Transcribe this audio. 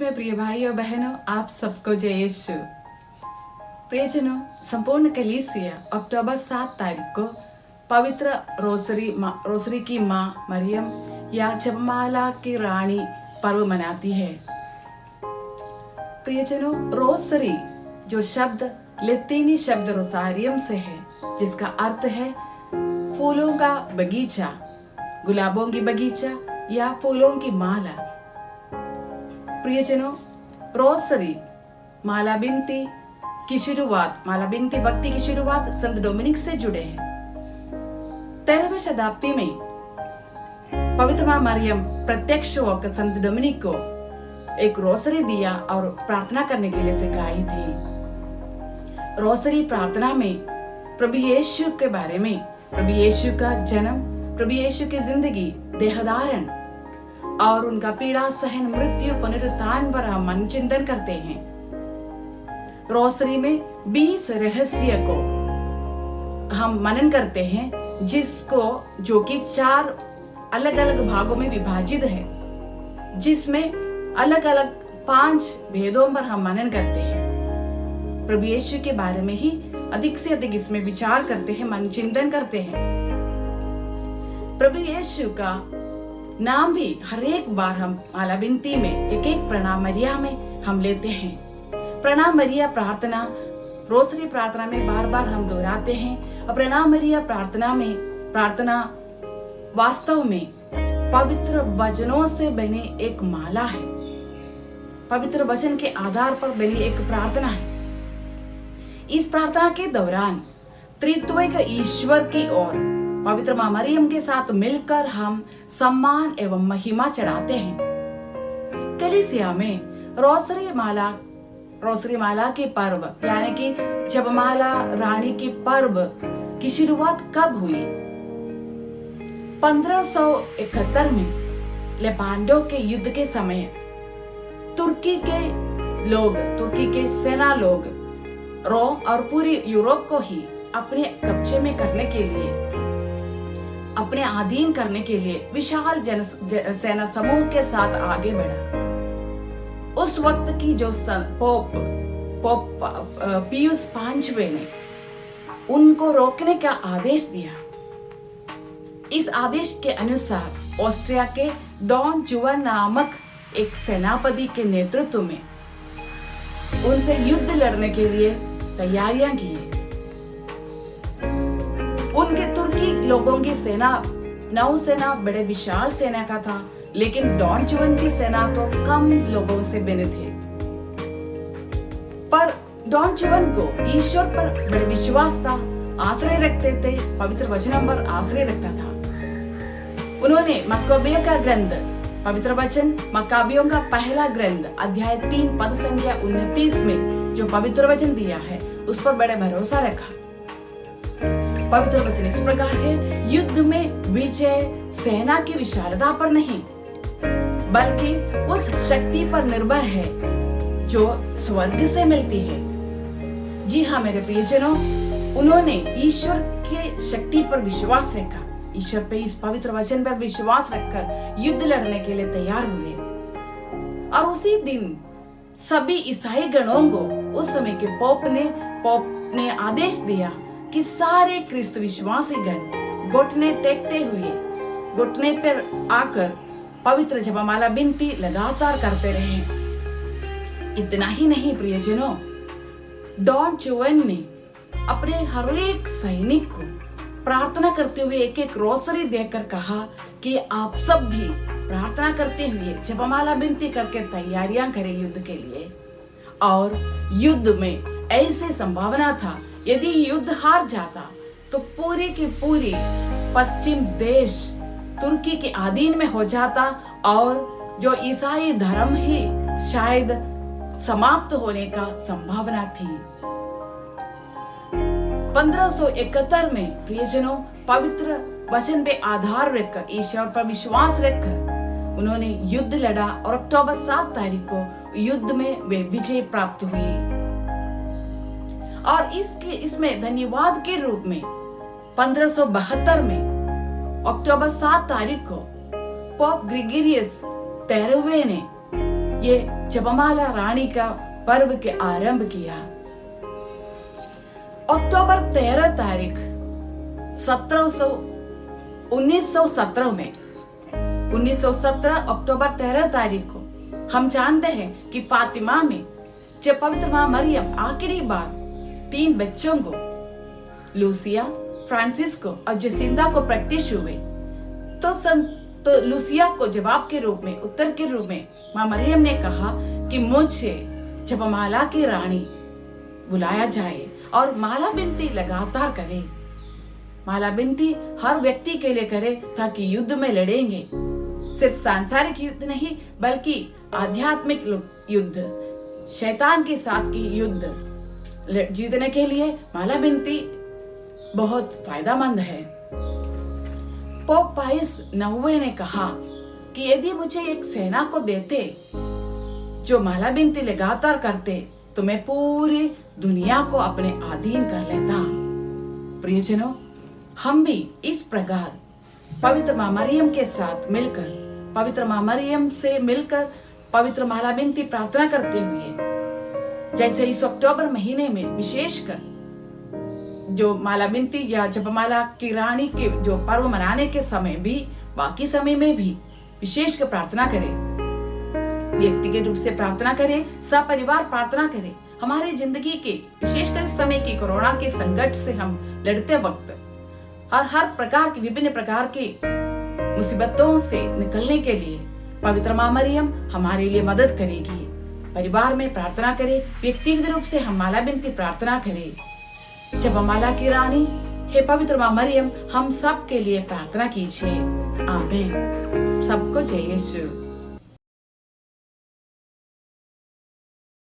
में प्रिय भाई और बहनों, आप सबको जय यीशु। प्रियजनों, संपूर्ण कलीसिया अक्टूबर 7 तारीख को पवित्र रोसरी की माँ मरियम या जपमाला की रानी पर्व मनाती है। प्रियजनों, रोसरी जो शब्द लैतिनी शब्द रोसारियम से है, जिसका अर्थ है फूलों का बगीचा, गुलाबों की बगीचा या फूलों की माला। प्रियजनों, रोसरी माला बिनती की शुरुआत, माला बिनती भक्ति की शुरुआत संत डोमिनिक से जुड़े हैं। 13वीं शताब्दी में पवित्र माँ मरियम प्रत्यक्ष होकर संत डोमिनिक को एक रोसरी दिया और प्रार्थना करने के लिए सिखाई थी। रोसरी प्रार्थना में प्रभु यीशु के बारे में, प्रभु यीशु का जन्म, प्रभु यीशु की जिंदगी, देहधारण और उनका पीड़ा सहन, मृत्यु, पुनरुत्थान पर हम मन चिंतन करते हैं। रोसरी में 20 रहस्य को हम मनन करते हैं, जो कि 4 अलग अलग भागों में विभाजित है, जिसमें अलग अलग 5 भेदों पर हम मनन करते हैं। प्रभु यीशु के बारे में ही अधिक से अधिक इसमें विचार करते हैं, मन चिंतन करते हैं। प्रभु यीशु का नाम भी हर एक बार हम माला बिनती में एक प्रणाम मरिया में हम लेते हैं। प्रणाम मरिया प्रार्थना रोसरी प्रार्थना में बार बार हम दोहराते हैं। और प्रणाम मरिया प्रार्थना वास्तव में पवित्र वचनों से बने एक माला है, पवित्र वचन के आधार पर बनी एक प्रार्थना है। इस प्रार्थना के दौरान त्रित्व ईश्वर की ओर पवित्र माँ मरियम के साथ मिलकर हम सम्मान एवं महिमा चढ़ाते हैं। कलीसिया में रोसरी माला के पर्व यानी कि जपमाला रानी के पर्व की शुरुआत कब हुई? 1571 में लेपांडो के युद्ध के समय तुर्की के सेना लोग रोम और पूरी यूरोप को ही अपने कब्जे में करने के लिए, अपने अधीन करने के लिए विशाल सेना समूह के साथ आगे बढ़ा। उस वक्त की जो पोप पियुस 5वें ने उनको रोकने का आदेश दिया। इस आदेश के अनुसार ऑस्ट्रिया के डॉन जुआन नामक एक सेनापति के नेतृत्व में उनसे युद्ध लड़ने के लिए तैयारियां की। उनके तुर्की लोगों की नौसेना बड़े विशाल सेना का था, लेकिन डॉन जुआन की सेना तो कम लोगों से बने थे। पर डॉन जुआन को ईश्वर पर बड़े विश्वास था, आश्रय रखते थे, पवित्र वचनों पर आश्रय रखता था। उन्होंने मक्काबियों का ग्रंथ, पवित्र वचन मक्काबियों का पहला ग्रंथ अध्याय 3 पद संख्या 29 में जो पवित्र वचन दिया है, उस पर बड़े भरोसा रखा। पवित्र वचन इस प्रकार है, युद्ध में विजय सेना की विशालता पर नहीं, बल्कि उस शक्ति पर निर्भर है जो स्वर्ग से मिलती है। जी हाँ मेरे प्रियजनों, उन्होंने ईश्वर के शक्ति पर विश्वास रखा, ईश्वर पे इस पवित्र वचन पर विश्वास रखकर युद्ध लड़ने के लिए तैयार हुए। और उसी दिन सभी ईसाई गणों को उस समय के पोप ने आदेश दिया कि सारे ख्रिस्त विश्वासी गण घुटने टेकते हुए घुटने पर आकर पवित्र जपमाला बिनती लगातार करते रहे। इतना ही नहीं प्रियजनों, डॉन जुआन ने अपने हर एक सैनिक को प्रार्थना करते हुए एक रोसरी देकर कहा कि आप सब भी प्रार्थना करते हुए जपमाला बिनती करके तैयारियां करें युद्ध के लिए। और युद्ध में ऐसे संभावना था, यदि युद्ध हार जाता तो पूरी की पूरी पश्चिम देश तुर्की के अधीन में हो जाता और जो ईसाई धर्म ही शायद समाप्त होने का संभावना थी। 1571 में प्रियजनों पवित्र वचन पे आधार रखकर, ईश्वर पर विश्वास रखकर उन्होंने युद्ध लड़ा और अक्टूबर 7 तारीख को युद्ध में वे विजय प्राप्त हुई। और इसमें धन्यवाद के रूप में 1572 में अक्टूबर 7 तारीख को पोप ग्रेगोरियस 13वें ने ये जपमाला रानी का पर्व के आरंभ किया। अक्टूबर 13 तारीख 1917 में 1917 अक्टूबर 13 तारीख को हम जानते हैं कि फातिमा में जब पवित्र मां मरियम आखिरी बार 3 बच्चों को, लूसिया, फ्रांसिस्को और जेसिंदा को प्रत्यक्ष हुए, तो लूसिया को जवाब के रूप में, उत्तर के रूप में मां मरियम ने कहा कि मुझे जपमाला की रानी बुलाया जाए और माला बिनती लगातार करे। माला बिनती हर व्यक्ति के लिए करे ताकि युद्ध में लड़ेंगे, सिर्फ सांसारिक युद्ध नहीं बल्कि आध्यात्मिक युद्ध, शैतान के साथ की युद्ध जीतने के लिए माला बिनती बहुत फायदेमंद है। पोप पायस 9वें ने कहा कि यदि मुझे एक सेना को देते जो माला बिनती लगातार करते तो मैं पूरी दुनिया को अपने अधीन कर लेता। प्रियजनों, हम भी इस प्रकार पवित्र मां मरियम के साथ मिलकर, पवित्र मां मरियम से मिलकर पवित्र माला बिनती प्रार्थना करते हुए, जैसे इस अक्टूबर महीने में विशेषकर जो माला बिनती या जपमाला की रानी के जो पर्व मनाने के समय भी, बाकी समय में भी विशेषकर प्रार्थना करें, व्यक्तिगत रूप से प्रार्थना करें, सब परिवार प्रार्थना करें। हमारी जिंदगी के विशेषकर इस समय की कोरोना के संकट से हम लड़ते वक्त और हर प्रकार की विभिन्न प्रकार की मुसीबतों से निकलने के लिए पवित्र मां मरियम हमारे लिए मदद करेगी। परिवार में प्रार्थना करें, व्यक्तिगत रूप से हम माला बिनती प्रार्थना करें। जपमाला की रानी, हे पवित्र मां मरियम, हम सब के लिए प्रार्थना कीजिए। आमीन। सबको जय यीशु।